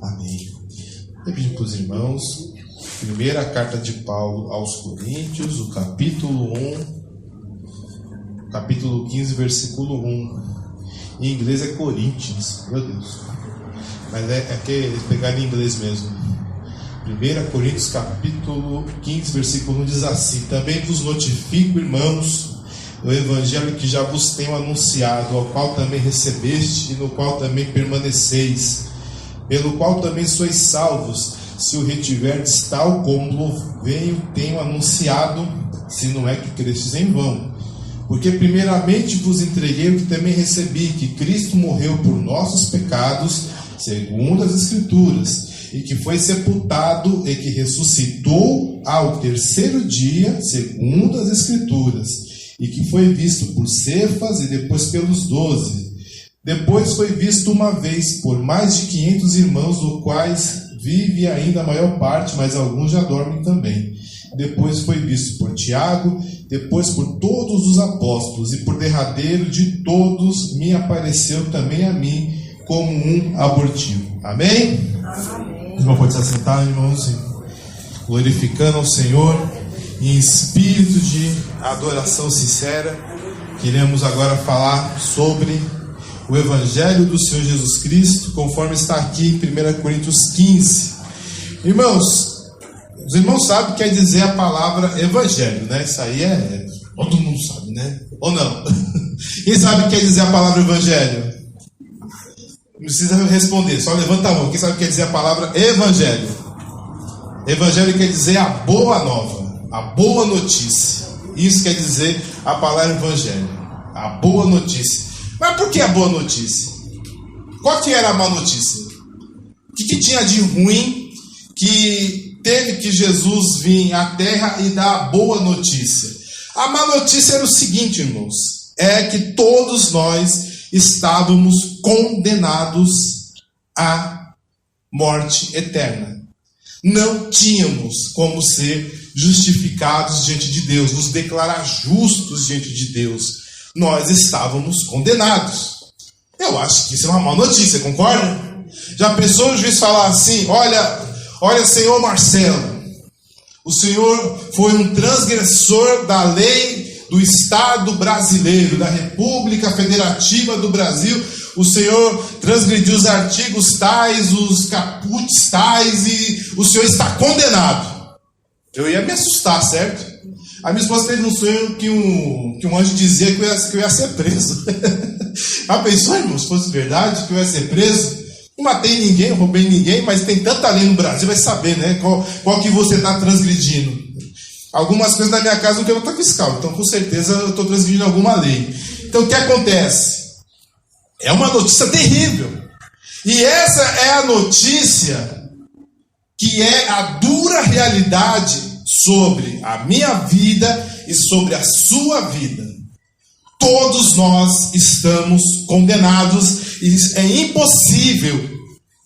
Amém. Repetindo para os irmãos, primeira carta de Paulo aos Coríntios, o capítulo 1, capítulo 15, versículo 1. Em inglês é Corinthians, meu Deus. Mas é que eles pegaram em inglês mesmo. 1 Coríntios capítulo 15, versículo 1 diz assim: também vos notifico, irmãos, o evangelho que já vos tenho anunciado, ao qual também recebeste e no qual também permaneceis, pelo qual também sois salvos, se o retiverdes tal como tenho anunciado, se não é que crestes em vão. Porque primeiramente vos entreguei o que também recebi, que Cristo morreu por nossos pecados, segundo as Escrituras, e que foi sepultado e que ressuscitou ao terceiro dia, segundo as Escrituras, e que foi visto por Cefas e depois pelos 12. Depois foi visto uma vez por mais de 500 irmãos, do quais vive ainda a maior parte, mas alguns já dormem também. Depois foi visto por Tiago, depois por todos os apóstolos, e por derradeiro de todos me apareceu também a mim como um abortivo. Amém? Amém. Irmão, pode se assentar, irmãos, glorificando ao Senhor em espírito de adoração sincera. Queremos agora falar sobre o Evangelho do Senhor Jesus Cristo, conforme está aqui em 1 Coríntios 15. Irmãos, os irmãos sabem o que quer dizer a palavra Evangelho, né? Isso aí todo mundo sabe, né? Ou não? Quem sabe o que quer dizer a palavra Evangelho? Não precisa responder, só levanta a mão. Quem sabe o que quer dizer a palavra Evangelho? Evangelho quer dizer a boa nova, a boa notícia. Isso quer dizer a palavra Evangelho, a boa notícia. Mas por que a boa notícia? Qual que era a má notícia? O que tinha de ruim que teve que Jesus vir à terra e dar a boa notícia? A má notícia era o seguinte, irmãos: é que todos nós estávamos condenados à morte eterna. Não tínhamos como ser justificados diante de Deus, nos declarar justos diante de Deus. Nós estávamos condenados. Eu acho que isso é uma má notícia, concorda? Já pensou o juiz falar assim: olha, senhor Marcelo, o senhor foi um transgressor da lei do Estado brasileiro, da República Federativa do Brasil. O senhor transgrediu os artigos tais, os caputs tais, e o senhor está condenado. Eu ia me assustar, certo? A minha esposa teve um sonho que um anjo dizia que eu ia ser preso. Já pensou, irmão, se fosse verdade, que eu ia ser preso? Não matei ninguém, não roubei ninguém, mas tem tanta lei no Brasil, vai saber, né? Qual que você está transgredindo. Algumas coisas na minha casa não tem nota fiscal, então com certeza eu estou transgredindo alguma lei. Então o que acontece? É uma notícia terrível. E essa é a notícia que é a dura realidade sobre a minha vida e sobre a sua vida. Todos nós estamos condenados, e é impossível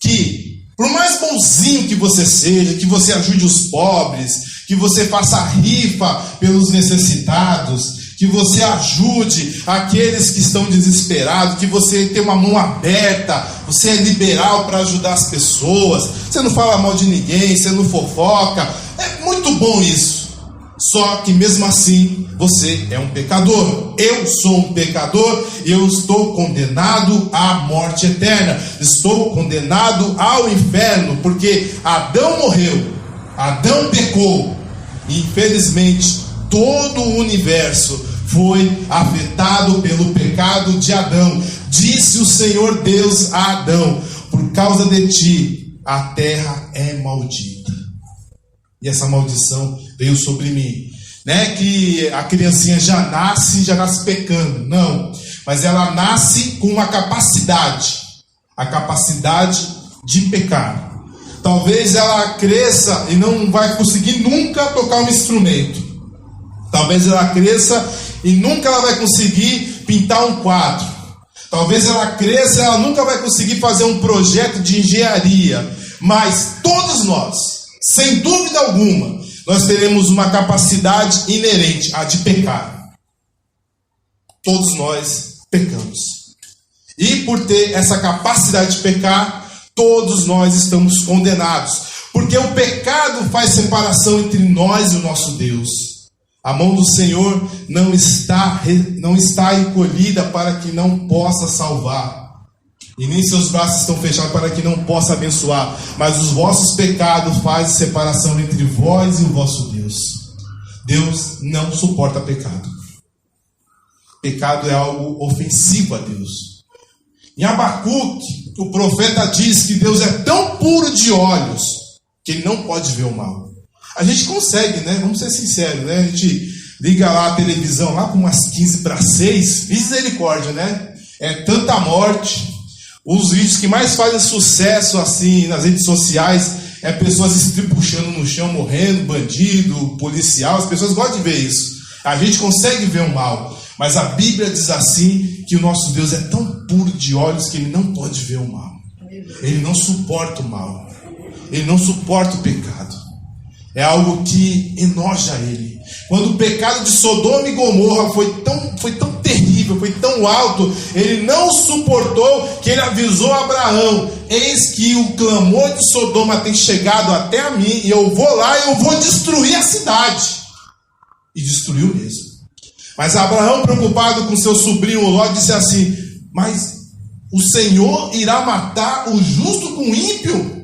que, por mais bonzinho que você seja, que você ajude os pobres, que você faça rifa pelos necessitados, que você ajude aqueles que estão desesperados, que você tenha uma mão aberta, você é liberal para ajudar as pessoas, você não fala mal de ninguém, você não fofoca, é muito bom isso. Só que mesmo assim, você é um pecador. Eu sou um pecador e eu estou condenado à morte eterna. Estou condenado ao inferno, porque Adão morreu, Adão pecou. E infelizmente, todo o universo foi afetado pelo pecado de Adão. Disse o Senhor Deus a Adão: por causa de ti, a terra é maldita. E essa maldição veio sobre mim. Não é que a criancinha já nasce pecando. Não. Mas ela nasce com uma capacidade. A capacidade de pecar. Talvez ela cresça e não vai conseguir nunca tocar um instrumento. Talvez ela cresça e nunca ela vai conseguir pintar um quadro. Talvez ela cresça e ela nunca vai conseguir fazer um projeto de engenharia. Mas todos nós, sem dúvida alguma, nós teremos uma capacidade inerente, a de pecar. Todos nós pecamos. E por ter essa capacidade de pecar, todos nós estamos condenados. Porque o pecado faz separação entre nós e o nosso Deus. A mão do Senhor não está encolhida para que não possa salvar. E nem seus braços estão fechados para que não possa abençoar. Mas os vossos pecados fazem separação entre vós e o vosso Deus. Deus não suporta pecado. Pecado é algo ofensivo a Deus. Em Abacuque, o profeta diz que Deus é tão puro de olhos que ele não pode ver o mal. A gente consegue, né? Vamos ser sinceros, né? A gente liga lá a televisão, lá com umas 15:06, misericórdia, né? É tanta morte. Os vídeos que mais fazem sucesso assim nas redes sociais é pessoas estribuchando no chão, morrendo, bandido, policial. As pessoas gostam de ver isso. A gente consegue ver o mal. Mas a Bíblia diz assim, que o nosso Deus é tão puro de olhos que ele não pode ver o mal. Ele não suporta o mal. Ele não suporta o pecado. É algo que enoja ele. Quando o pecado de Sodoma e Gomorra foi tão terrível, foi tão alto, ele não suportou, que ele avisou a Abraão: eis que o clamor de Sodoma tem chegado até a mim, e eu vou lá e eu vou destruir a cidade. E destruiu mesmo. Mas Abraão, preocupado com seu sobrinho Ló, disse assim: mas o Senhor irá matar o justo com o ímpio?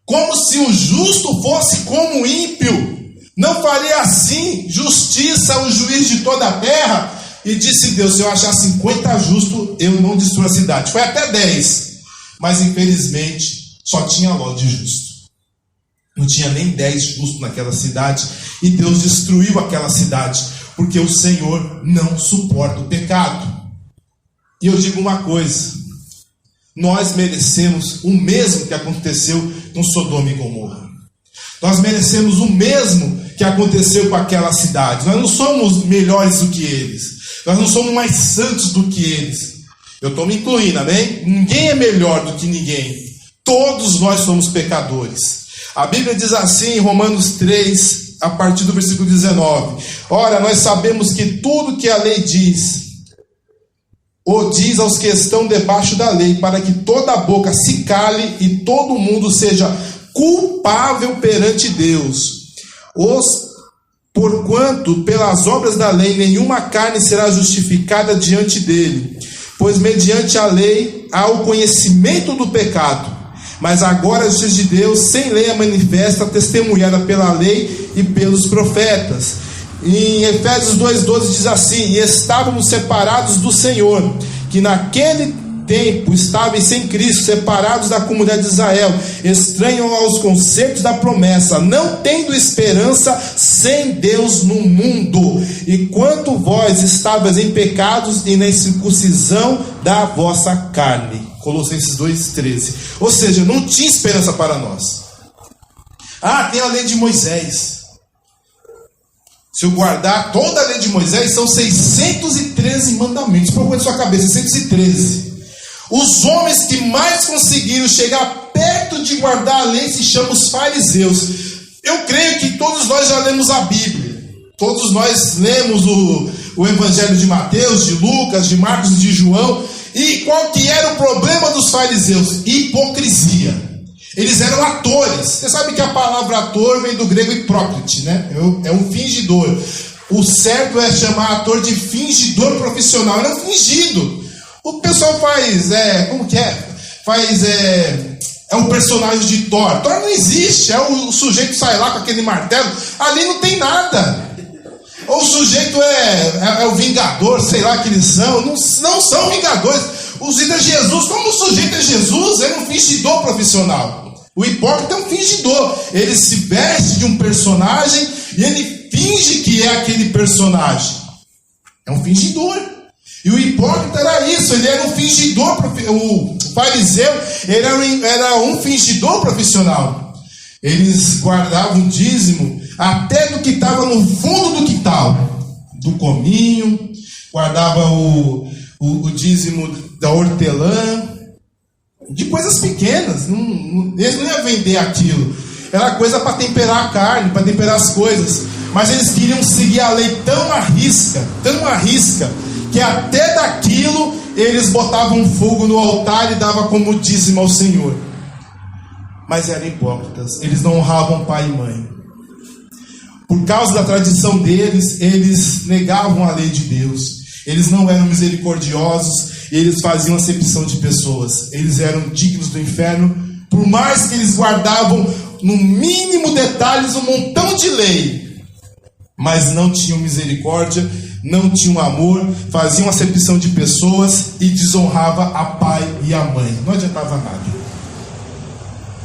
Como se o justo fosse como o ímpio. Não faria assim justiça o juiz de toda a terra? E disse Deus: se eu achar 50 justos, eu não destruo a cidade. Foi até 10. Mas infelizmente só tinha Ló de justo. Não tinha nem 10 justos naquela cidade. E Deus destruiu aquela cidade, porque o Senhor não suporta o pecado. E eu digo uma coisa: nós merecemos o mesmo que aconteceu com Sodoma e Gomorra. Nós merecemos o mesmo que aconteceu com aquela cidade. Nós não somos melhores do que eles. Nós não somos mais santos do que eles. Eu estou me incluindo, amém? Ninguém é melhor do que ninguém. Todos nós somos pecadores. A Bíblia diz assim em Romanos 3, a partir do versículo 19: ora, nós sabemos que tudo que a lei diz, o diz aos que estão debaixo da lei, para que toda a boca se cale e todo mundo seja culpável perante Deus. Porquanto pelas obras da lei nenhuma carne será justificada diante dele, pois mediante a lei há o conhecimento do pecado. Mas agora a justiça de Deus sem lei é manifesta, testemunhada pela lei e pelos profetas. Em Efésios 2,12 diz assim: e estávamos separados do Senhor, que naquele tempo estavam sem Cristo, separados da comunidade de Israel, estranhos aos conceitos da promessa, não tendo esperança, sem Deus no mundo. E quanto vós estavas em pecados e na circuncisão da vossa carne. Colossenses 2,13. Ou seja, não tinha esperança para nós. Tem a lei de Moisés. Se eu guardar toda a lei de Moisés, são 613 mandamentos. Põe na sua cabeça, 613. Os homens que mais conseguiram chegar perto de guardar a lei se chamam os fariseus. Eu creio que todos nós já lemos a Bíblia. Todos nós lemos o Evangelho de Mateus, de Lucas, de Marcos e de João. E qual que era o problema dos fariseus? Hipocrisia. Eles eram atores. Você sabe que a palavra ator vem do grego hipócrite, né? É um fingidor. O certo é chamar ator de fingidor profissional. Era um fingido. O pessoal faz, como que é? É um personagem de Thor. Thor não existe. O sujeito sai lá com aquele martelo. Ali não tem nada. Ou o sujeito é o vingador, sei lá que eles são. Não são vingadores. Os ídolos de Jesus, como o sujeito é Jesus, é um fingidor profissional. O hipócrita é um fingidor. Ele se veste de um personagem e ele finge que é aquele personagem. É um fingidor. E o hipócrita era isso, ele era um fingidor. O fariseu era um fingidor profissional. Eles guardavam dízimo até do que estava no fundo do quintal, do cominho, guardava o dízimo da hortelã, de coisas pequenas. Eles não iam vender aquilo, era coisa para temperar a carne, para temperar as coisas. Mas eles queriam seguir a lei tão à risca, que até daquilo eles botavam fogo no altar e davam como dízimo ao Senhor. Mas eram hipócritas, eles não honravam pai e mãe. Por causa da tradição deles, eles negavam a lei de Deus. Eles não eram misericordiosos, eles faziam acepção de pessoas. Eles eram dignos do inferno, por mais que eles guardavam no mínimo detalhes um montão de lei, mas não tinham misericórdia, não tinham amor, faziam acepção de pessoas e desonrava a pai e a mãe. Não adiantava nada.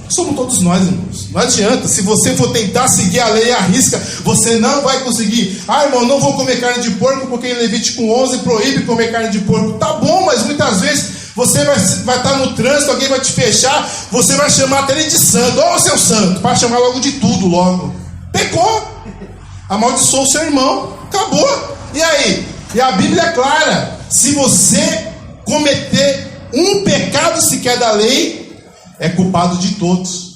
Somos todos nós, irmãos. Não adianta. Se você for tentar seguir a lei à risca, você não vai conseguir. Irmão, não vou comer carne de porco porque em Levítico 11 proíbe comer carne de porco. Tá bom, mas muitas vezes você vai estar no trânsito, alguém vai te fechar, você vai chamar até ele de santo. Ô, seu santo, para chamar logo de tudo logo. Pecou. Amaldiçoou o seu irmão. Acabou. E aí? E a Bíblia é clara. Se você cometer um pecado sequer da lei, é culpado de todos.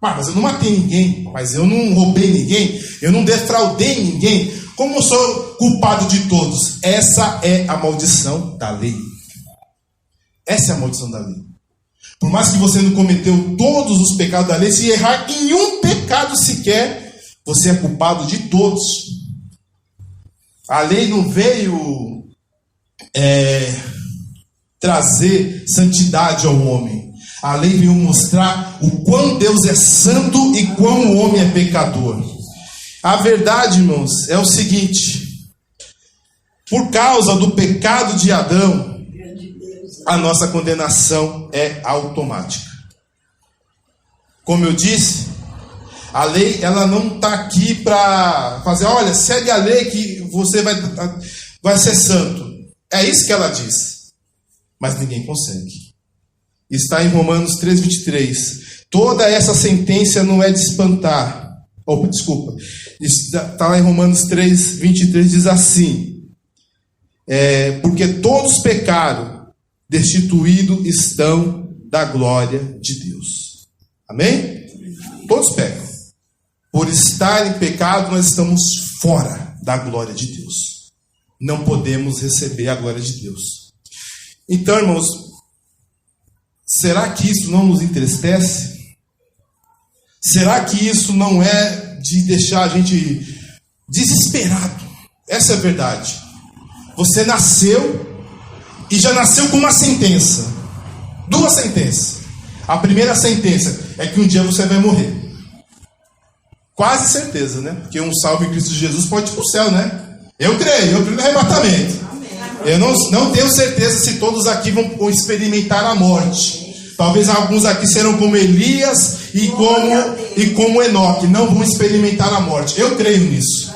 Mas eu não matei ninguém, mas eu não roubei ninguém, eu não defraudei ninguém. Como eu sou culpado de todos? Essa é a maldição da lei. Essa é a maldição da lei. Por mais que você não cometeu todos os pecados da lei, se errar em um pecado sequer, você é culpado de todos. A lei não veio trazer santidade ao homem. A lei veio mostrar o quão Deus é santo e quão o homem é pecador. A verdade, irmãos, é o seguinte: por causa do pecado de Adão, a nossa condenação é automática. Como eu disse, a lei ela não está aqui para fazer, olha, segue a lei que você vai ser santo. É isso que ela diz. Mas ninguém consegue. Está em Romanos 3,23. Toda essa sentença não é de espantar. Está lá em Romanos 3,23, diz assim: porque todos pecaram, destituídos estão da glória de Deus. Amém? Todos pecam. Por estar em pecado, nós estamos fora da glória de Deus. Não podemos receber a glória de Deus. Então, irmãos, será que isso não nos entristece? Será que isso não é de deixar a gente desesperado? Essa é a verdade. Você nasceu e já nasceu com uma sentença. Duas sentenças. A primeira sentença é que um dia você vai morrer. Quase certeza, né? Porque um salvo em Cristo Jesus pode ir para o céu, né? Eu creio no arrebatamento. Eu não tenho certeza se todos aqui vão experimentar a morte. Talvez alguns aqui serão como Elias e como Enoque, não vão experimentar a morte. Eu creio nisso.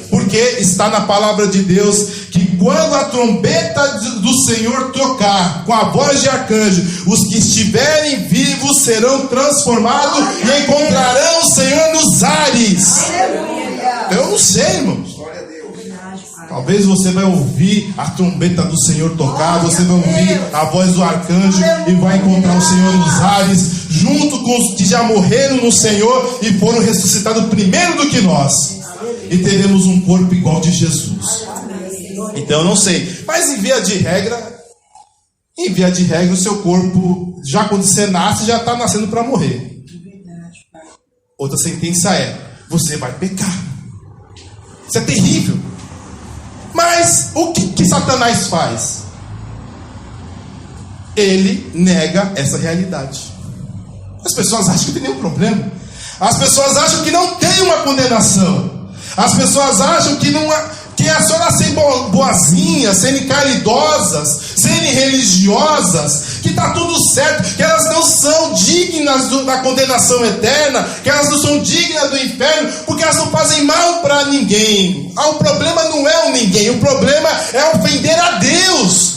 Porque está na palavra de Deus que quando a trombeta do Senhor tocar com a voz de arcanjo, os que estiverem vivos serão transformados e encontrarão o Senhor nos ares. Eu não sei, irmãos. Talvez você vai ouvir a trombeta do Senhor tocar, você vai ouvir a voz do arcanjo e vai encontrar o Senhor nos ares, junto com os que já morreram no Senhor e foram ressuscitados primeiro do que nós. E teremos um corpo igual de Jesus. Então eu não sei. Mas em via de regra, o seu corpo, já quando você nasce, já está nascendo para morrer. Outra sentença é: você vai pecar. Isso é terrível. Mas o que Satanás faz? Ele nega essa realidade. As pessoas acham que não tem nenhum problema. As pessoas acham que não tem uma condenação. As pessoas acham que é só nascer boazinhas, serem caridosas, serem religiosas, que está tudo certo, que elas não são dignas da condenação eterna, que elas não são dignas do inferno, porque elas não fazem mal para ninguém. O problema não é o ninguém, o problema é ofender a Deus.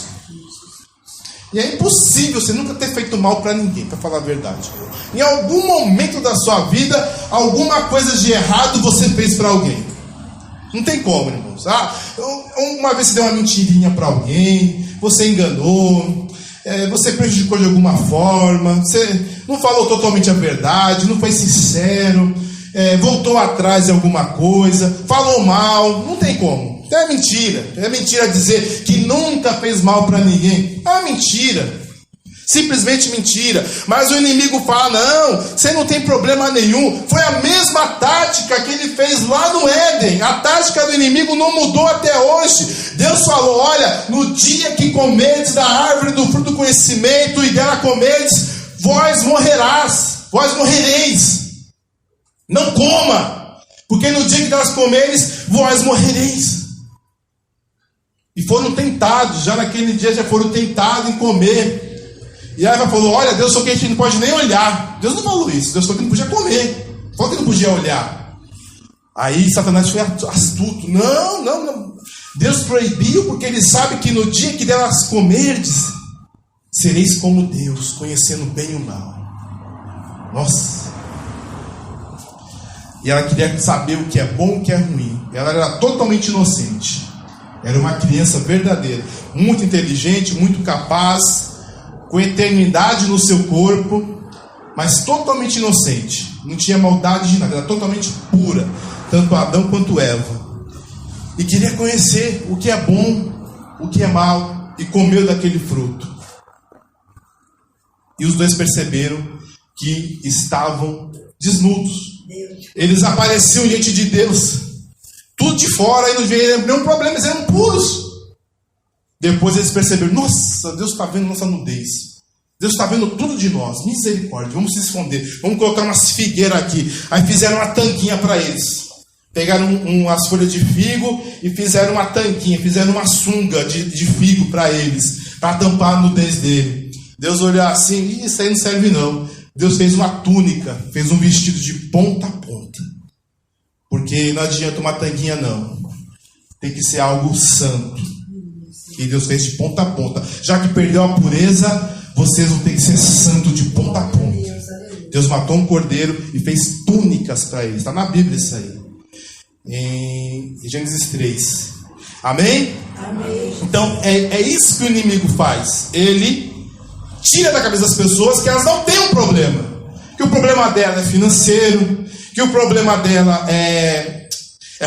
E é impossível você nunca ter feito mal para ninguém, para falar a verdade. Em algum momento da sua vida, alguma coisa de errado você fez para alguém. Não tem como, irmãos. Uma vez você deu uma mentirinha para alguém, você enganou, você prejudicou de alguma forma, você não falou totalmente a verdade, não foi sincero, voltou atrás de alguma coisa, falou mal, não tem como. É mentira. É mentira dizer que nunca fez mal para ninguém. É mentira. Simplesmente mentira. Mas o inimigo fala: não, você não tem problema nenhum. Foi a mesma tática que ele fez lá no Éden. A tática do inimigo não mudou até hoje. Deus falou: olha, no dia que comerdes da árvore do fruto do conhecimento e dela comerdes, vós morrereis. Não coma, porque no dia que delas comeres, vós morrereis. E foram tentados, já naquele dia já foram tentados em comer. E aí Eva falou: olha, Deus falou que a gente não pode nem olhar. Deus não falou isso, Deus falou que não podia comer, falou que não podia olhar. Aí Satanás foi astuto: não, Deus proibiu, porque ele sabe que no dia que delas comerdes, sereis como Deus, conhecendo bem e o mal. Nossa. E ela queria saber o que é bom e o que é ruim. Ela era totalmente inocente. Era uma criança verdadeira, muito inteligente, muito capaz, com eternidade no seu corpo, mas totalmente inocente. Não tinha maldade de nada, era totalmente pura, tanto Adão quanto Eva. E queria conhecer o que é bom, o que é mal, e comeu daquele fruto. E os dois perceberam que estavam desnudos. Eles apareciam diante de Deus, tudo de fora, e não veio nenhum problema, eles eram puros. Depois eles perceberam: nossa, Deus está vendo nossa nudez, Deus está vendo tudo de nós, misericórdia, vamos se esconder, vamos colocar umas figueiras aqui. Aí fizeram uma tanquinha para eles, pegaram umas folhas de figo e fizeram uma tanquinha, fizeram uma sunga de figo para eles, para tampar a nudez dele. Deus olhou assim: isso aí não serve não. Deus fez uma túnica, fez um vestido de ponta a ponta, porque não adianta uma tanguinha não, tem que ser algo santo. E Deus fez de ponta a ponta. Já que perdeu a pureza, vocês vão ter que ser santo de ponta a ponta. Deus matou um cordeiro e fez túnicas para eles. Está na Bíblia isso aí, em Gênesis 3. Amém? Amém. Então é isso que o inimigo faz. Ele tira da cabeça das pessoas que elas não têm um problema, que o problema dela é financeiro, que o problema dela é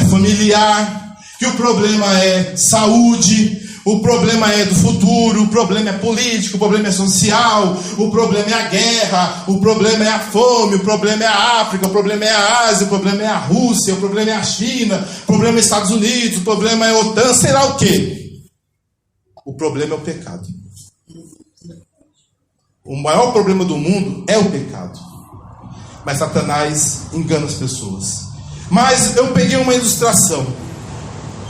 familiar, que o problema é saúde, o problema é do futuro, o problema é político, o problema é social, o problema é a guerra, o problema é a fome, o problema é a África, o problema é a Ásia, o problema é a Rússia, o problema é a China, o problema é os Estados Unidos, o problema é a OTAN, sei lá o quê. O problema é o pecado. O maior problema do mundo é o pecado. Mas Satanás engana as pessoas. Mas eu peguei uma ilustração.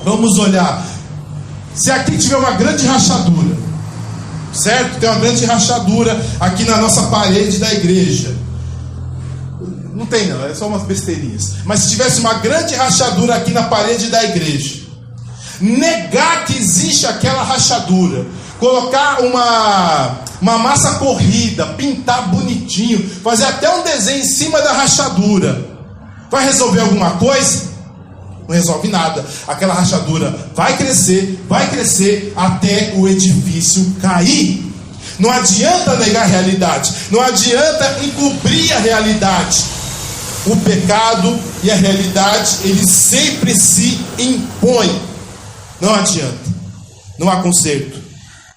Vamos olhar. Se aqui tiver uma grande rachadura, certo? Tem uma grande rachadura aqui na nossa parede da igreja. Não tem não, é só umas besteirinhas. Mas se tivesse uma grande rachadura aqui na parede da igreja, negar que existe aquela rachadura, colocar uma massa corrida, pintar bonitinho, fazer até um desenho em cima da rachadura, vai resolver alguma coisa? Não resolve nada. Aquela rachadura vai crescer até o edifício cair. Não adianta negar a realidade, não adianta encobrir a realidade. O pecado e a realidade, eles sempre se impõem. Não adianta, não há conserto.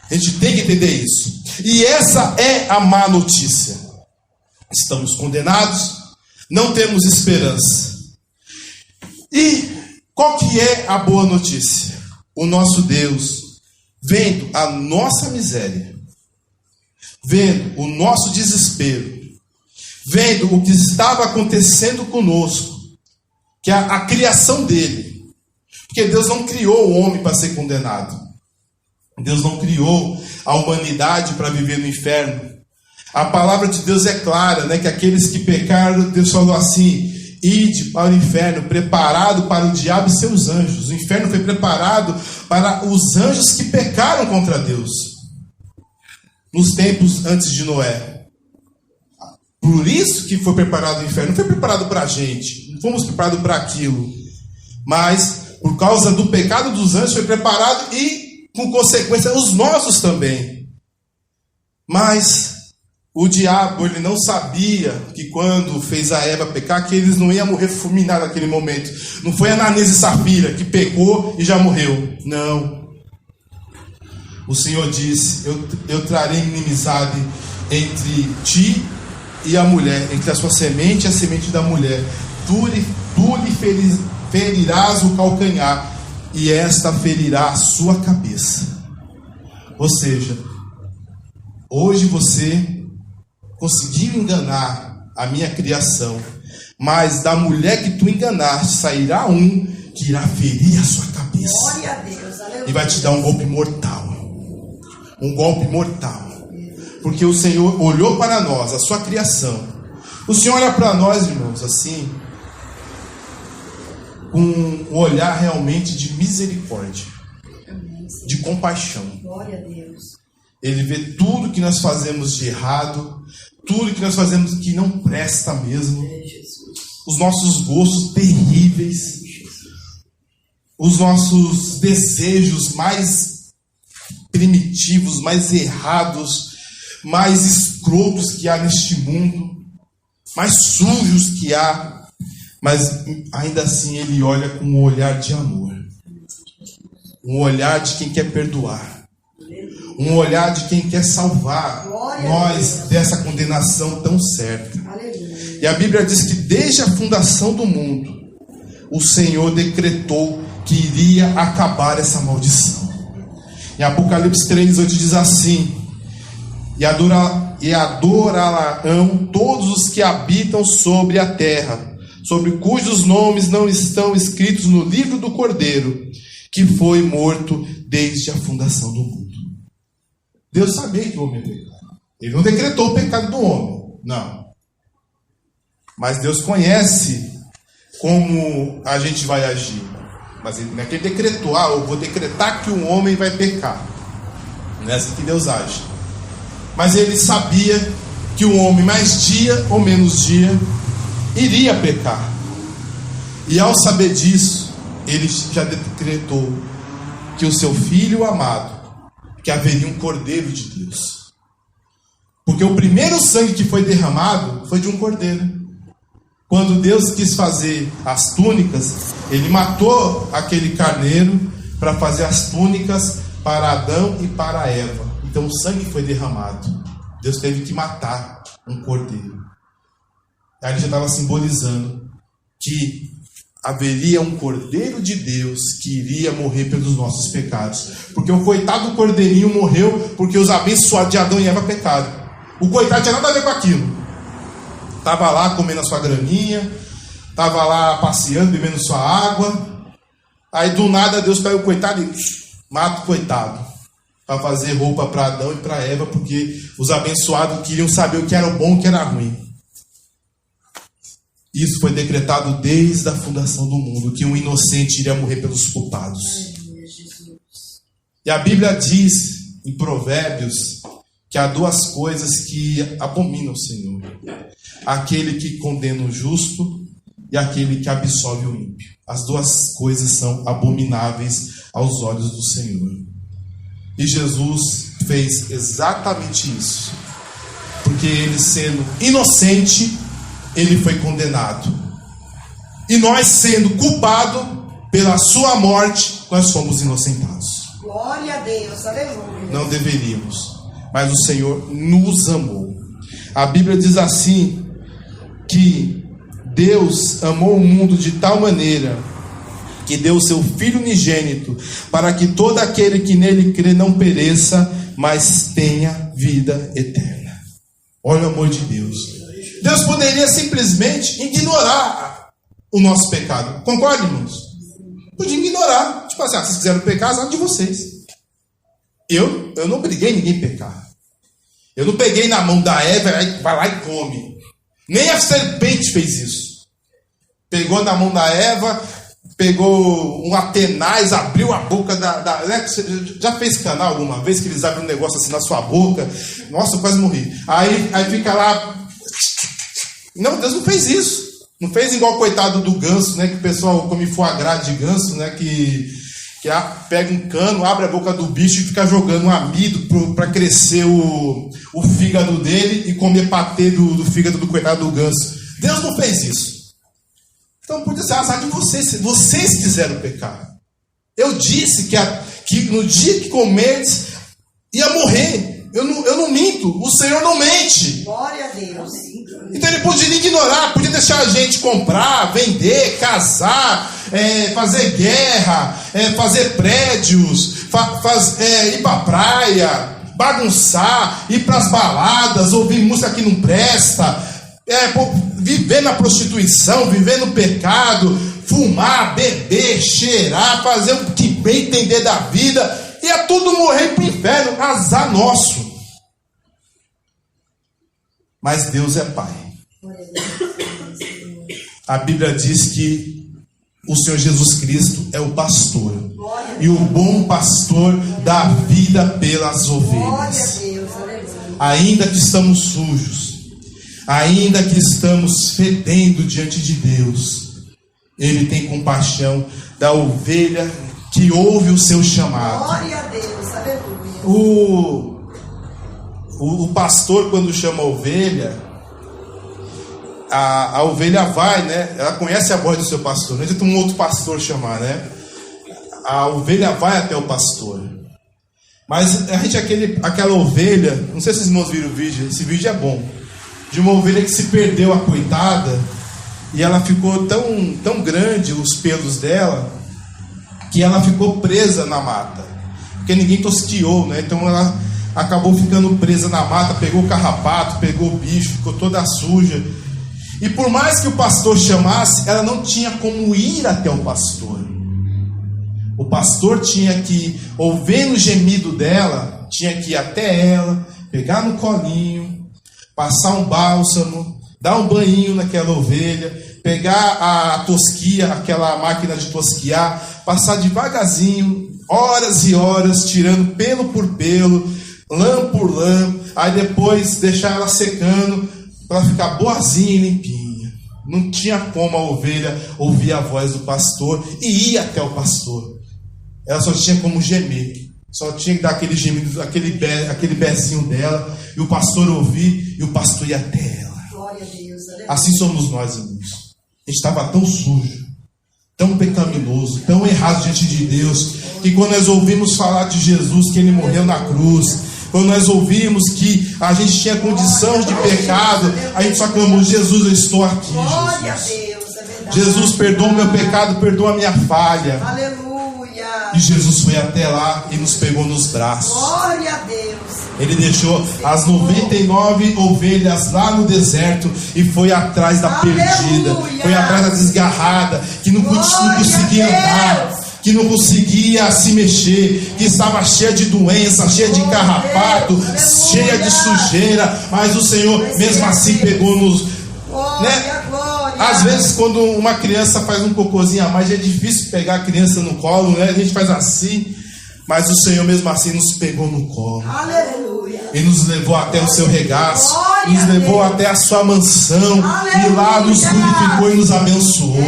A gente tem que entender isso. E essa é a má notícia. Estamos condenados, não temos esperança. E qual que é a boa notícia? O nosso Deus, vendo a nossa miséria, vendo o nosso desespero, vendo o que estava acontecendo conosco, que é a criação dele. Porque Deus não criou o homem para ser condenado. Deus não criou a humanidade para viver no inferno. A palavra de Deus é clara, né? Que aqueles que pecaram, Deus falou assim: ide para o inferno, preparado para o diabo e seus anjos. O inferno foi preparado para os anjos que pecaram contra Deus nos tempos antes de Noé. Por isso que foi preparado o inferno. Não foi preparado para a gente, não fomos preparados para aquilo, mas por causa do pecado dos anjos foi preparado, e com consequência os nossos também. Mas O diabo, ele não sabia que quando fez a Eva pecar, que eles não iam morrer fulminados naquele momento. Não foi Ananias e Safira que pecou e já morreu. Não. O Senhor disse: eu trarei inimizade entre ti e a mulher, entre a sua semente e a semente da mulher. Tu lhe ferirás o calcanhar, e esta ferirá a sua cabeça. Ou seja, hoje você conseguiu enganar a minha criação, mas da mulher que tu enganaste sairá um que irá ferir a sua cabeça. Glória a Deus, aleluia. E vai te dar um golpe mortal. Um golpe mortal. Porque o Senhor olhou para nós, a sua criação. O Senhor olha para nós, irmãos, assim, com um olhar realmente de misericórdia, de compaixão. Glória a Deus. Ele vê tudo que nós fazemos de errado, tudo que nós fazemos que não presta mesmo, os nossos gostos terríveis, os nossos desejos mais primitivos, mais errados, mais escrotos que há neste mundo, mais sujos que há, mas ainda assim ele olha com um olhar de amor, um olhar de quem quer perdoar, um olhar de quem quer salvar nós dessa condenação tão certa. E a Bíblia diz que desde a fundação do mundo, o Senhor decretou que iria acabar essa maldição. Em Apocalipse 3:8 diz assim: e adorarão todos os que habitam sobre a terra, sobre cujos nomes não estão escritos no livro do Cordeiro, que foi morto desde a fundação do mundo. Deus sabia que o homem ia pecar. Ele não decretou o pecado do homem, não. Mas Deus conhece como a gente vai agir. Mas ele não é que ele decretou: eu vou decretar que o homem vai pecar. Não é assim que Deus age. Mas ele sabia que o homem, mais dia ou menos dia, iria pecar. E ao saber disso, ele já decretou que o seu filho amado, que haveria um cordeiro de Deus. Porque o primeiro sangue que foi derramado foi de um cordeiro. Quando Deus quis fazer as túnicas, ele matou aquele carneiro para fazer as túnicas para Adão e para Eva. Então o sangue foi derramado. Deus teve que matar um cordeiro. Aí ele já estava simbolizando que haveria um cordeiro de Deus que iria morrer pelos nossos pecados. Porque o coitado do cordeirinho morreu porque os abençoados de Adão e Eva pecaram. O coitado tinha nada a ver com aquilo. Estava lá comendo a sua graminha, estava lá passeando, bebendo sua água. Aí do nada Deus pega o coitado e mata o coitado, para fazer roupa para Adão e para Eva, porque os abençoados queriam saber o que era bom e o que era ruim. Isso foi decretado desde a fundação do mundo, que um inocente iria morrer pelos culpados. E a Bíblia diz em Provérbios que há duas coisas que abominam o Senhor: aquele que condena o justo e aquele que absolve o ímpio. As duas coisas são abomináveis aos olhos do Senhor. E Jesus fez exatamente isso, porque ele, sendo inocente, ele foi condenado. E nós, sendo culpados pela sua morte, nós fomos inocentados. Glória a Deus, aleluia. Não deveríamos, mas o Senhor nos amou. A Bíblia diz assim, que Deus amou o mundo de tal maneira que deu o seu Filho unigênito, para que todo aquele que nele crê não pereça, mas tenha vida eterna. Olha o amor de Deus. Deus poderia simplesmente ignorar o nosso pecado. Concorda, irmãos? Podia ignorar. Tipo assim, vocês quiseram pecar, azar de vocês. Eu não obriguei ninguém a pecar. Eu não peguei na mão da Eva, vai lá e come. Nem a serpente fez isso. Pegou na mão da Eva, pegou um atenaz, abriu a boca né? Você já fez canal alguma vez que eles abrem um negócio assim na sua boca? Nossa, eu quase morri. Aí fica lá. Não, Deus não fez isso. Não fez igual o coitado do ganso, né? Que o pessoal come foie gras de ganso, né? Que que pega um cano, abre a boca do bicho e fica jogando um amido para crescer o fígado dele e comer patê do fígado do coitado do ganso. Deus não fez isso. Então podia ser azar de vocês quiseram pecar. Eu disse que no dia que comerdes ia morrer. Eu não minto, o Senhor não mente. Glória a Deus. Então ele podia ignorar, podia deixar a gente comprar, vender, casar, fazer guerra, fazer prédios, ir para a praia, bagunçar, ir para as baladas, ouvir música que não presta, viver na prostituição, viver no pecado, fumar, beber, cheirar, fazer o que bem entender da vida, ia tudo morrer para o inferno, azar nosso. Mas Deus é Pai. A Bíblia diz que o Senhor Jesus Cristo é o pastor. E o bom pastor dá vida pelas ovelhas. Ainda que estamos sujos, ainda que estamos fedendo diante de Deus, Ele tem compaixão da ovelha que ouve o seu chamado. Glória a Deus, aleluia. O pastor, quando chama a ovelha, a ovelha vai, né? Ela conhece a voz do seu pastor. Não adianta um outro pastor chamar, né? A ovelha vai até o pastor. Mas a gente, aquela ovelha, não sei se os irmãos viram o vídeo, esse vídeo é bom. De uma ovelha que se perdeu, a coitada, e ela ficou tão grande, os pelos dela, que ela ficou presa na mata. Porque ninguém tosquiou, né? Então ela acabou ficando presa na mata, pegou o carrapato, pegou o bicho, ficou toda suja. E por mais que o pastor chamasse, ela não tinha como ir até o pastor. O pastor tinha que, ouvindo o gemido dela, tinha que ir até ela, pegar no colinho, passar um bálsamo, dar um banho naquela ovelha, pegar a tosquia, aquela máquina de tosquiar, passar devagarzinho, horas e horas, tirando pelo por pelo, lã por lã, aí depois deixar ela secando para ela ficar boazinha e limpinha. Não tinha como a ovelha ouvir a voz do pastor e ir até o pastor. Ela só tinha como gemer, só tinha que dar aquele gemido, aquele bezinho dela, e o pastor ouvir, e o pastor ia até ela. Glória a Deus, assim somos nós, irmãos. A gente estava tão sujo, tão pecaminoso, tão errado diante de Deus, que quando nós ouvimos falar de Jesus, que Ele morreu na cruz, quando nós ouvimos que a gente tinha condição de pecado, a gente só clamou: Jesus, eu estou aqui, glória Jesus. A Deus, é verdade. Jesus, perdoa o meu pecado, perdoa a minha falha. Aleluia. E Jesus foi até lá e nos pegou nos braços. Glória a Deus. Ele deixou as 99 ovelhas lá no deserto e foi atrás da perdida, foi atrás da desgarrada, que não conseguia andar, que não conseguia se mexer, que estava cheia de doença, cheia de carrapato, cheia de sujeira, mas o Senhor mesmo assim pegou-nos, né? Às vezes quando uma criança faz um cocôzinho a mais, é difícil pegar a criança no colo, né? A gente faz assim, mas o Senhor mesmo assim nos pegou no colo. Aleluia. E nos levou até o seu regaço, nos levou até a sua mansão, aleluia. E lá nos purificou e nos abençoou.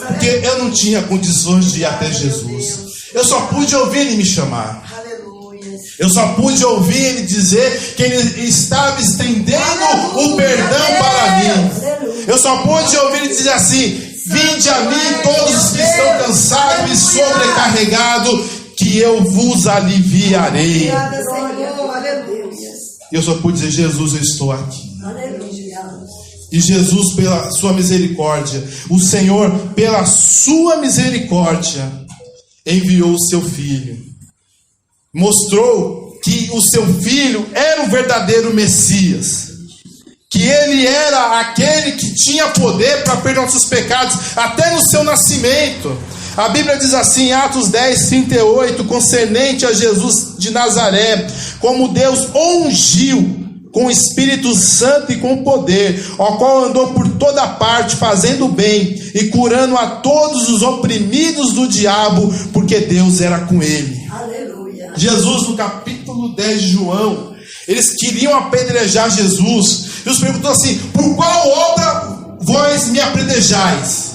Porque eu não tinha condições de ir até Jesus. Eu só pude ouvir Ele me chamar. Eu só pude ouvir Ele dizer que Ele estava estendendo o perdão para mim. Eu só pude ouvir Ele dizer assim: vinde a mim todos os que estão cansados e sobrecarregados, que eu vos aliviarei. Eu só pude dizer: Jesus, eu estou aqui. E Jesus, pela sua misericórdia, o Senhor, pela sua misericórdia, enviou o seu Filho. Mostrou que o seu Filho era o verdadeiro Messias. Que Ele era aquele que tinha poder para perdoar nossos pecados, até no seu nascimento. A Bíblia diz assim, em Atos 10, 38, concernente a Jesus de Nazaré, como Deus o ungiu com o Espírito Santo e com poder, ao qual andou por toda parte, fazendo bem e curando a todos os oprimidos do diabo, porque Deus era com ele. Aleluia. Jesus, no capítulo 10 de João, eles queriam apedrejar Jesus. Jesus perguntou assim: por qual obra vós me apedrejais?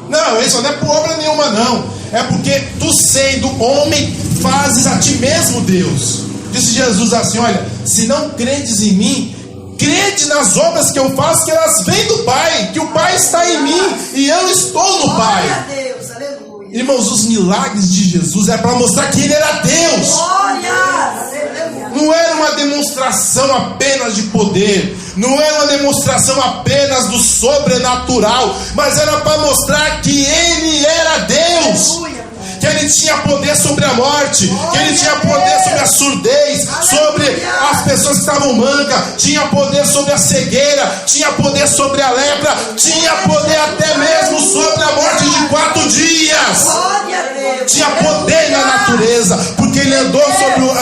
Não, isso não é por obra nenhuma, não. É porque tu, sendo homem, fazes a ti mesmo Deus. Disse Jesus assim: olha, se não credes em mim, crede nas obras que eu faço, que elas vêm do Pai, que o Pai está em mim e eu estou no Pai. Glória a Deus, aleluia. Irmãos, os milagres de Jesus é para mostrar que Ele era Deus. Glória, aleluia. Não era uma demonstração apenas de poder, não era uma demonstração apenas do sobrenatural, mas era para mostrar que Ele era Deus. Aleluia. Que Ele tinha poder sobre a morte, que Ele tinha poder sobre a surdez, sobre as pessoas que estavam mancas, tinha poder sobre a cegueira, tinha poder sobre a lepra, tinha poder até mesmo sobre a morte de 4 dias. Glória a Deus. Tinha poder na natureza, porque Ele andou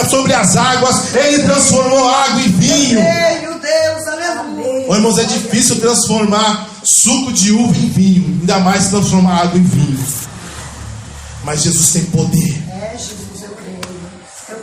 sobre as águas, Ele transformou água em vinho. Meu Deus, aleluia. Ô, irmãos, é difícil transformar suco de uva em vinho, ainda mais transformar água em vinho. Mas Jesus tem poder. É, Jesus, eu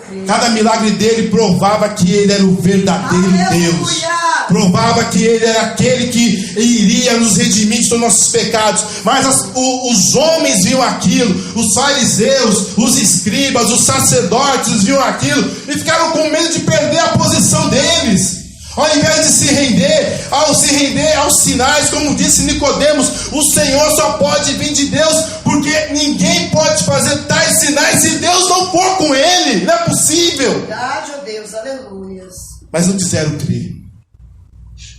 creio. Cada milagre dele provava que ele era o verdadeiro Deus. Provava que ele era aquele que iria nos redimir de todos os nossos pecados. Mas os homens viam aquilo, os fariseus, os escribas, os sacerdotes viam aquilo e ficaram com medo de perder a posição deles. Ao invés de se render aos sinais, como disse Nicodemos, o Senhor só pode vir de Deus, porque ninguém pode fazer tais sinais se Deus não for com ele. Não é possível. Verdade, ó Deus, aleluia. Mas não quiseram crer.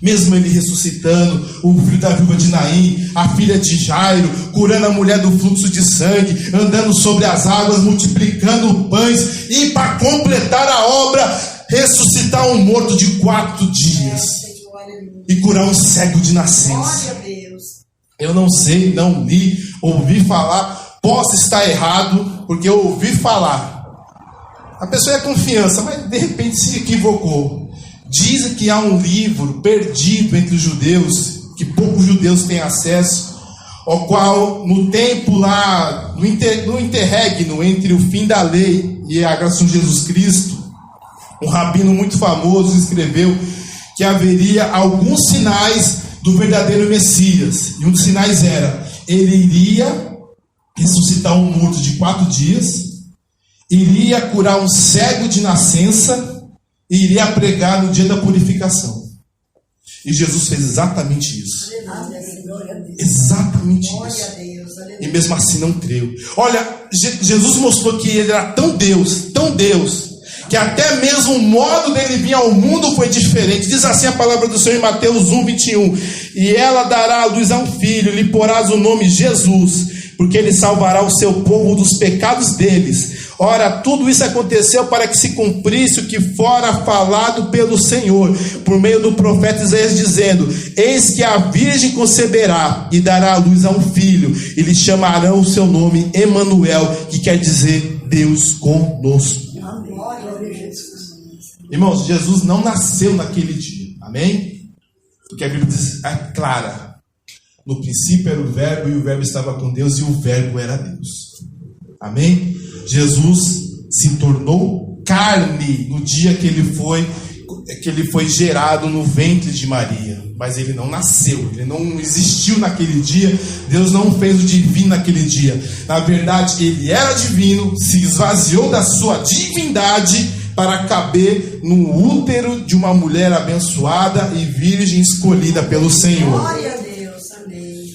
Mesmo ele ressuscitando o filho da viúva de Naim, a filha de Jairo, curando a mulher do fluxo de sangue, andando sobre as águas, multiplicando pães, e para completar a obra, ressuscitar um morto de 4 dias e curar um cego de nascença. Glória a Deus. Eu não sei, não li, ouvi falar, posso estar errado, porque eu ouvi falar. A pessoa é confiança, mas de repente se equivocou. Dizem que há um livro perdido entre os judeus, que poucos judeus têm acesso, ao qual no tempo lá, no interregno entre o fim da lei e a graça de Jesus Cristo, um rabino muito famoso escreveu que haveria alguns sinais do verdadeiro Messias. E um dos sinais era: ele iria ressuscitar um morto de 4 dias, iria curar um cego de nascença e iria pregar no dia da purificação. E Jesus fez exatamente isso. Exatamente isso. E mesmo assim não creu. Olha, Jesus mostrou que ele era tão Deus, que até mesmo o modo dele vir ao mundo foi diferente. Diz assim a palavra do Senhor em Mateus 1:21: e ela dará à luz a um filho, lhe porás o nome Jesus, porque ele salvará o seu povo dos pecados deles. Ora, tudo isso aconteceu para que se cumprisse o que fora falado pelo Senhor, por meio do profeta Isaías, dizendo: eis que a virgem conceberá e dará à luz a um filho, e lhe chamarão o seu nome Emanuel, que quer dizer Deus conosco. Irmãos, Jesus não nasceu naquele dia, amém? Porque a Bíblia diz, é clara: no princípio era o verbo, e o verbo estava com Deus, e o verbo era Deus, amém? Jesus se tornou carne no dia que ele foi gerado no ventre de Maria, mas ele não nasceu, ele não existiu naquele dia. Deus não fez o divino naquele dia. Na verdade, ele era divino, se esvaziou da sua divindade para caber no útero de uma mulher abençoada e virgem escolhida pelo Senhor. Glória a Deus, amém.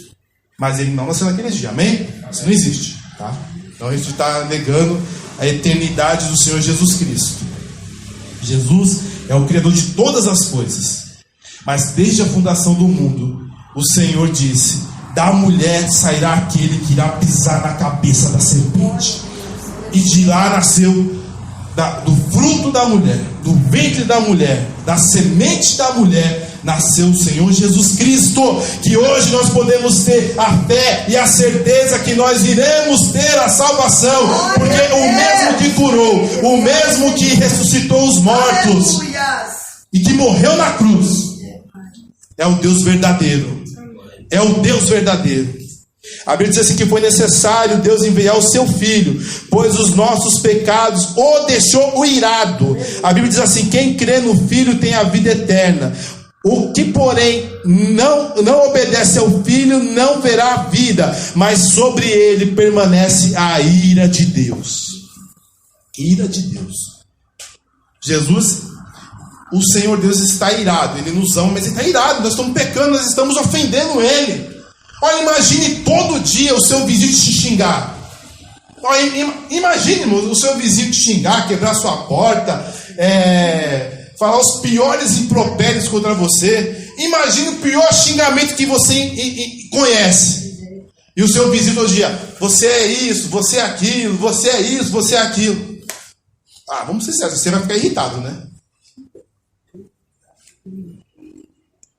Mas ele não nasceu naquele dia, amém? Isso não existe, tá? Então a gente está negando a eternidade do Senhor Jesus Cristo. Jesus é o Criador de todas as coisas, mas desde a fundação do mundo, o Senhor disse: da mulher sairá aquele que irá pisar na cabeça da serpente. E de lá nasceu, do fruto da mulher, do ventre da mulher, da semente da mulher, nasceu o Senhor Jesus Cristo, que hoje nós podemos ter a fé e a certeza que nós iremos ter a salvação, porque o mesmo que curou, o mesmo que ressuscitou os mortos e que morreu na cruz, é o Deus verdadeiro. É o Deus verdadeiro. A Bíblia diz assim que foi necessário Deus enviar o seu Filho, pois os nossos pecados o deixou o irado. A Bíblia diz assim: quem crê no Filho tem a vida eterna. O que, porém, não obedece ao Filho não verá a vida, mas sobre ele permanece a ira de Deus. Ira de Deus. Jesus, o Senhor Deus está irado. Ele nos ama, mas ele está irado. Nós estamos pecando, nós estamos ofendendo ele. Olha, imagine todo dia o seu vizinho te xingar. Olha, imagine o seu vizinho te xingar, quebrar sua porta, falar os piores impropérios contra você. Imagine o pior xingamento que você conhece. E o seu vizinho todo dia: você é isso, você é aquilo, você é isso, você é aquilo. Vamos ser sérios, você vai ficar irritado, né?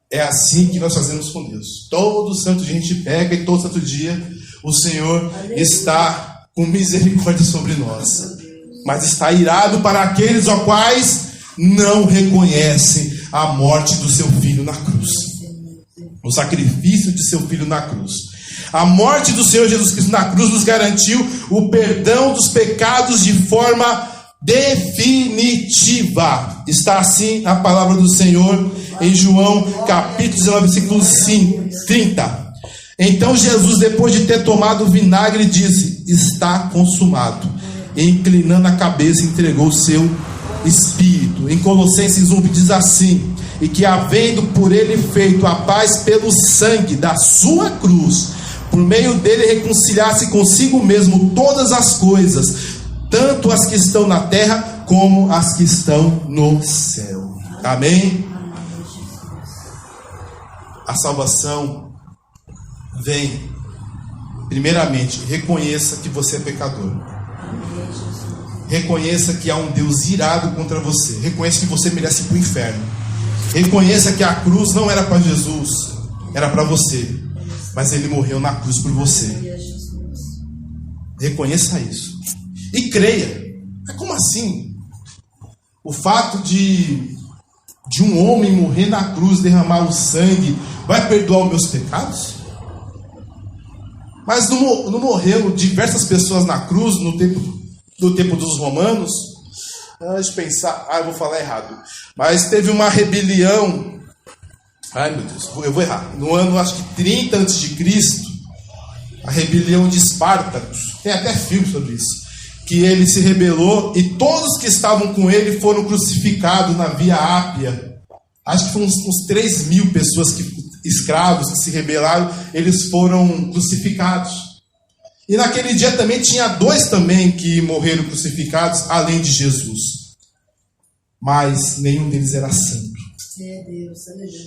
É assim que nós fazemos com Deus. Todo santo dia a gente pega e todo santo dia o Senhor está com misericórdia sobre nós. Mas está irado para aqueles aos quais não reconhecem a morte do seu Filho na cruz. O sacrifício de seu Filho na cruz. A morte do Senhor Jesus Cristo na cruz nos garantiu o perdão dos pecados de forma definitiva. Está assim a palavra do Senhor em João capítulo 19, versículo 30. Então Jesus, depois de ter tomado o vinagre, disse: está consumado. E inclinando a cabeça, entregou o seu espírito. Em Colossenses 1 diz assim: e que, havendo por ele feito a paz pelo sangue da sua cruz, por meio dele reconciliasse consigo mesmo todas as coisas, tanto as que estão na terra como as que estão no céu. Amém? A salvação vem, primeiramente, reconheça que você é pecador. Reconheça que há um Deus irado contra você. Reconheça que você merece ir para o inferno. Reconheça que a cruz não era para Jesus, era para você. Mas ele morreu na cruz por você. Reconheça isso. E creia. Mas como assim? O fato de um homem morrer na cruz, derramar o sangue, vai perdoar os meus pecados? Mas não morreram diversas pessoas na cruz no tempo dos romanos? Deixa eu pensar. Eu vou falar errado. Mas teve uma rebelião. Ai meu Deus, eu vou errar. No ano, acho que 30 a.C., a rebelião de Espartacus. Tem até filme sobre isso. Que ele se rebelou e todos que estavam com ele foram crucificados na Via Ápia. Acho que foram uns 3.000 pessoas, escravos que se rebelaram, eles foram crucificados. E naquele dia também tinha 2 também que morreram crucificados, além de Jesus. Mas nenhum deles era santo.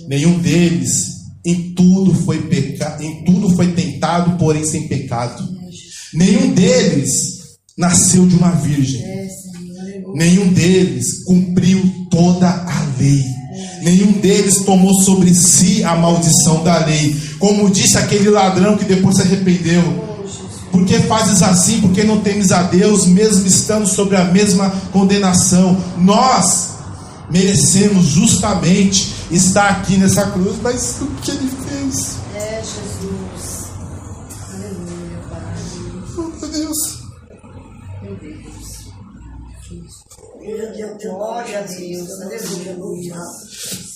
Nenhum deles em tudo foi tentado, porém sem pecado. Nenhum deles nasceu de uma virgem. Nenhum deles cumpriu toda a lei. Nenhum deles tomou sobre si a maldição da lei. Como disse aquele ladrão que depois se arrependeu: por que fazes assim? Porque não temes a Deus, mesmo estando sobre a mesma condenação. Nós merecemos justamente estar aqui nessa cruz, mas o que ele fez? Jesus. Aleluia, Pai. Oh, meu Deus. Glória a Deus. Aleluia.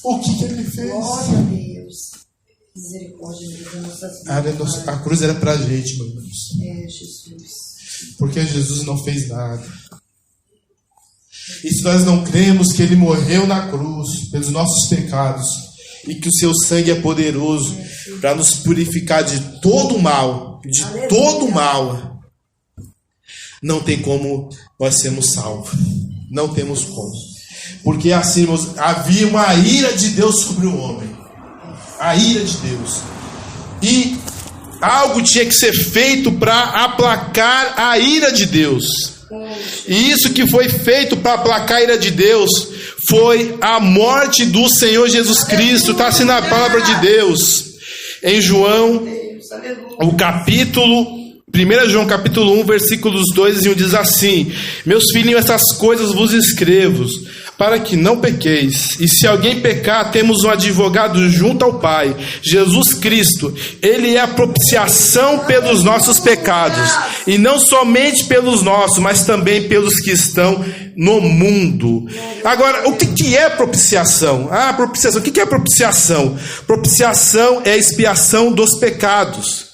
O que ele fez? Glória a Deus. Misericórdia de nossas vidas. A cruz era pra gente, meu Deus. Jesus. Porque Jesus não fez nada. E se nós não cremos que ele morreu na cruz pelos nossos pecados e que o seu sangue é poderoso para nos purificar de todo mal, não tem como nós sermos salvos. Não temos como. Porque assim, irmãos, havia uma ira de Deus sobre o homem. A ira de Deus. E algo tinha que ser feito para aplacar a ira de Deus. E isso que foi feito para aplacar a ira de Deus foi a morte do Senhor Jesus Cristo. Está assim na palavra de Deus. Em João, o capítulo 1 João capítulo 1, versículos 2 e 1 diz assim: meus filhinhos, essas coisas vos escrevo para que não pequeis. E se alguém pecar, temos um advogado junto ao Pai, Jesus Cristo. Ele é a propiciação pelos nossos pecados, e não somente pelos nossos, mas também pelos que estão no mundo. Agora, o que é propiciação? Propiciação. O que é propiciação? Propiciação é a expiação dos pecados.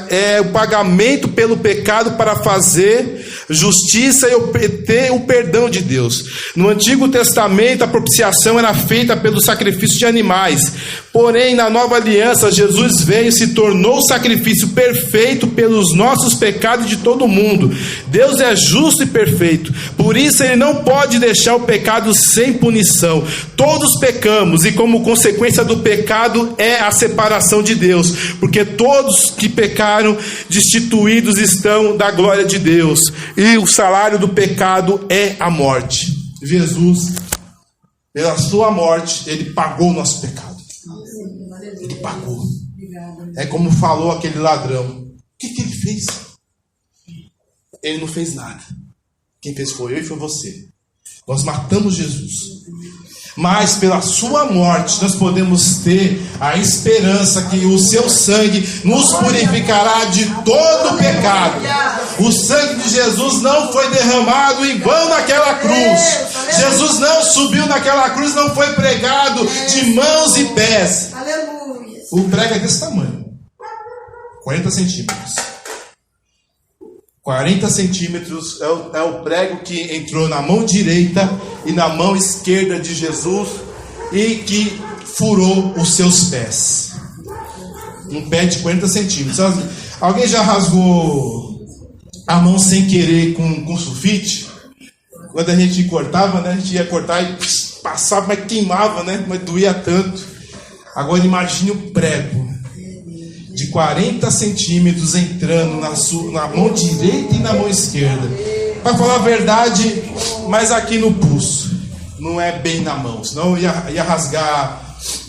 É o pagamento pelo pecado para fazer justiça e obter o perdão de Deus. No Antigo Testamento, a propiciação era feita pelo sacrifício de animais. Porém, na Nova Aliança, Jesus veio e se tornou o sacrifício perfeito pelos nossos pecados de todo mundo. Deus é justo e perfeito. Por isso, Ele não pode deixar o pecado sem punição. Todos pecamos e, como consequência do pecado, é a separação de Deus. Porque todos que pecaram, destituídos estão da glória de Deus. E o salário do pecado é a morte. Jesus, pela sua morte, Ele pagou o nosso pecado. Ele pagou. É como falou aquele ladrão. O que ele fez? Ele não fez nada. Quem fez foi eu e foi você. Nós matamos Jesus. Mas pela sua morte nós podemos ter a esperança que o seu sangue nos purificará de todo o pecado. O sangue de Jesus não foi derramado em vão naquela cruz. Jesus não subiu naquela cruz, não foi pregado de mãos e pés. O prego é desse tamanho, 40 centímetros. 40 centímetros é o prego que entrou na mão direita e na mão esquerda de Jesus e que furou os seus pés. Um pé de 40 centímetros. Alguém já rasgou a mão sem querer com sulfite? Quando a gente cortava, né? A gente ia cortar e passava, mas queimava, né? Mas doía tanto. Agora imagine o prego de 40 centímetros entrando na mão direita e na mão esquerda. Para falar a verdade, mas aqui no pulso, não é bem na mão, senão ia rasgar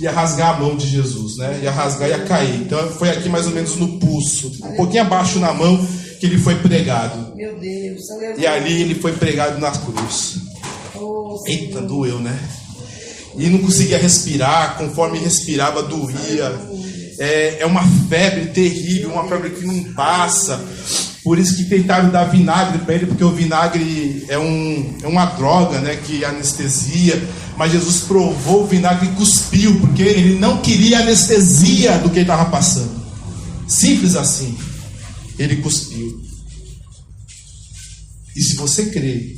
a mão de Jesus, né? Ia rasgar, ia cair. Então foi aqui mais ou menos no pulso, um pouquinho abaixo na mão que ele foi pregado. Meu Deus, e ali ele foi pregado na cruz. Eita, doeu, né? E não conseguia respirar, conforme respirava doía. É uma febre terrível, uma febre que não passa. Por isso que tentaram dar vinagre para ele, porque o vinagre é uma droga, né, que anestesia. Mas Jesus provou o vinagre e cuspiu, porque ele não queria anestesia do que ele estava passando. Simples assim. Ele cuspiu. E se você crê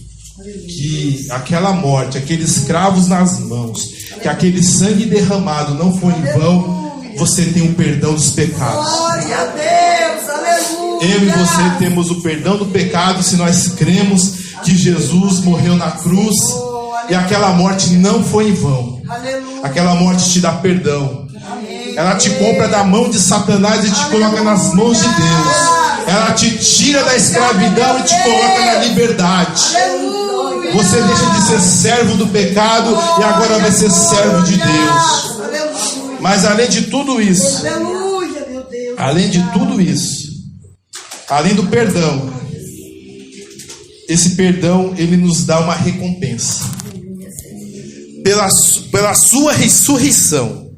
que aquela morte, aqueles cravos nas mãos, que aquele sangue derramado não foi em vão, você tem o perdão dos pecados. Glória a Deus, aleluia. Eu e você temos o perdão do pecado se nós cremos que Jesus morreu na cruz e aquela morte não foi em vão. Aquela morte te dá perdão. Ela te compra da mão de Satanás e te coloca nas mãos de Deus. Ela te tira da escravidão e te coloca na liberdade. Você deixa de ser servo do pecado e agora vai ser servo de Deus. Mas além de tudo isso, além do perdão, esse perdão ele nos dá uma recompensa pela sua ressurreição.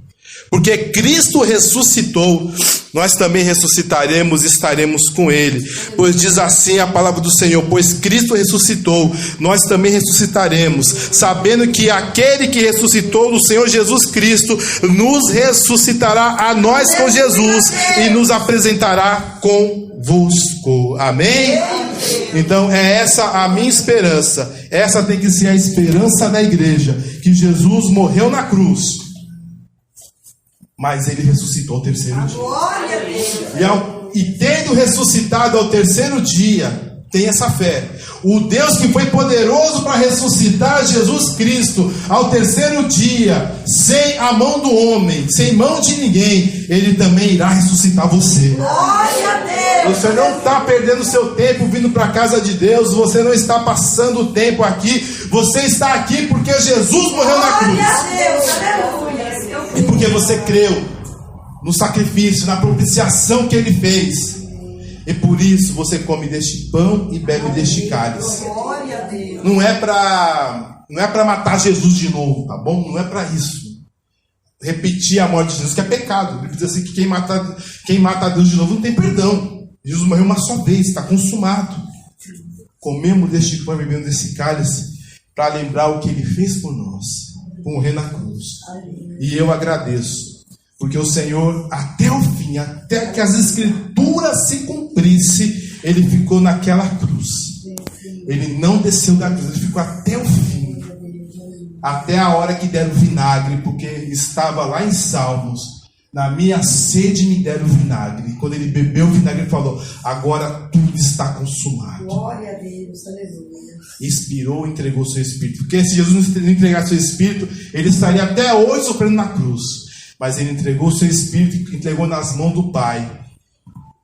Porque Cristo ressuscitou, nós também ressuscitaremos e estaremos com Ele. Pois diz assim a palavra do Senhor: pois Cristo ressuscitou, nós também ressuscitaremos, sabendo que aquele que ressuscitou no Senhor Jesus Cristo nos ressuscitará a nós com Jesus e nos apresentará convosco. Amém? Então é essa a minha esperança. Essa tem que ser a esperança da igreja, que Jesus morreu na cruz, mas ele ressuscitou ao terceiro dia. E tendo ressuscitado ao terceiro dia, tem essa fé. O Deus que foi poderoso para ressuscitar Jesus Cristo ao terceiro dia, sem a mão do homem, sem mão de ninguém, Ele também irá ressuscitar você. Você não está perdendo seu tempo vindo para a casa de Deus. Você não está passando o tempo aqui. Você está aqui porque Jesus morreu na cruz. E porque você creu no sacrifício, na propiciação que Ele fez. E por isso você come deste pão e bebe deste cálice. Não é para Não é para matar Jesus de novo, tá bom? Não é para isso. Repetir a morte de Jesus, que é pecado. Ele diz assim que quem mata Deus de novo não tem perdão. Jesus morreu uma só vez, está consumado. Comemos deste pão e bebemos desse cálice para lembrar o que ele fez por nós, morrer na cruz. E eu agradeço, porque o Senhor, até o fim, até que as Escrituras se cumprissem, ele ficou naquela cruz. Ele não desceu da cruz, ele ficou até o fim. Até a hora que deram vinagre, porque estava lá em Salmos, na minha sede me deram vinagre. E quando ele bebeu o vinagre, ele falou: agora tudo está consumado. Glória a Deus, aleluia. Expirou, entregou seu espírito. Porque se Jesus não entregasse seu espírito, ele estaria até hoje sofrendo na cruz. Mas ele entregou seu espírito e entregou nas mãos do Pai.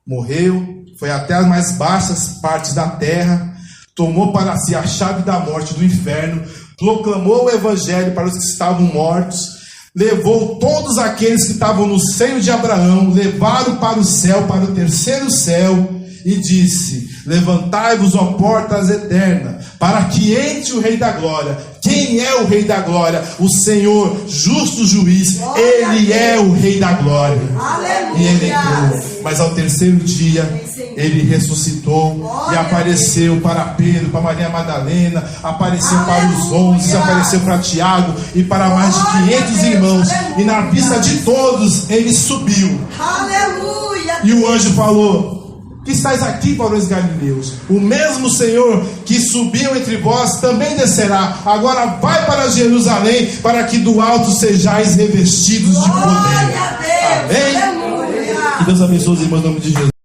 Morreu, foi até as mais baixas partes da terra, tomou para si a chave da morte do inferno, proclamou o evangelho para os que estavam mortos, levou todos aqueles que estavam no seio de Abraão, levaram para o céu, para o terceiro céu, e disse: levantai-vos, ó portas eternas, para que entre o Rei da Glória. Quem é o Rei da Glória? O Senhor, justo juiz. Ele é o Rei da Glória. Aleluia. E ele entrou. Mas ao terceiro dia ele ressuscitou e apareceu para Pedro, para Maria Madalena, apareceu para os 11, apareceu para Tiago e para mais de 500 irmãos. E na vista de todos ele subiu. Aleluia. E o anjo falou: que estáis aqui, varões galileus? O mesmo Senhor que subiu entre vós também descerá. Agora vai para Jerusalém, para que do alto sejais revestidos de poder. Glória a Deus. Amém? Aleluia. Que Deus abençoe os irmãos em nome de Jesus.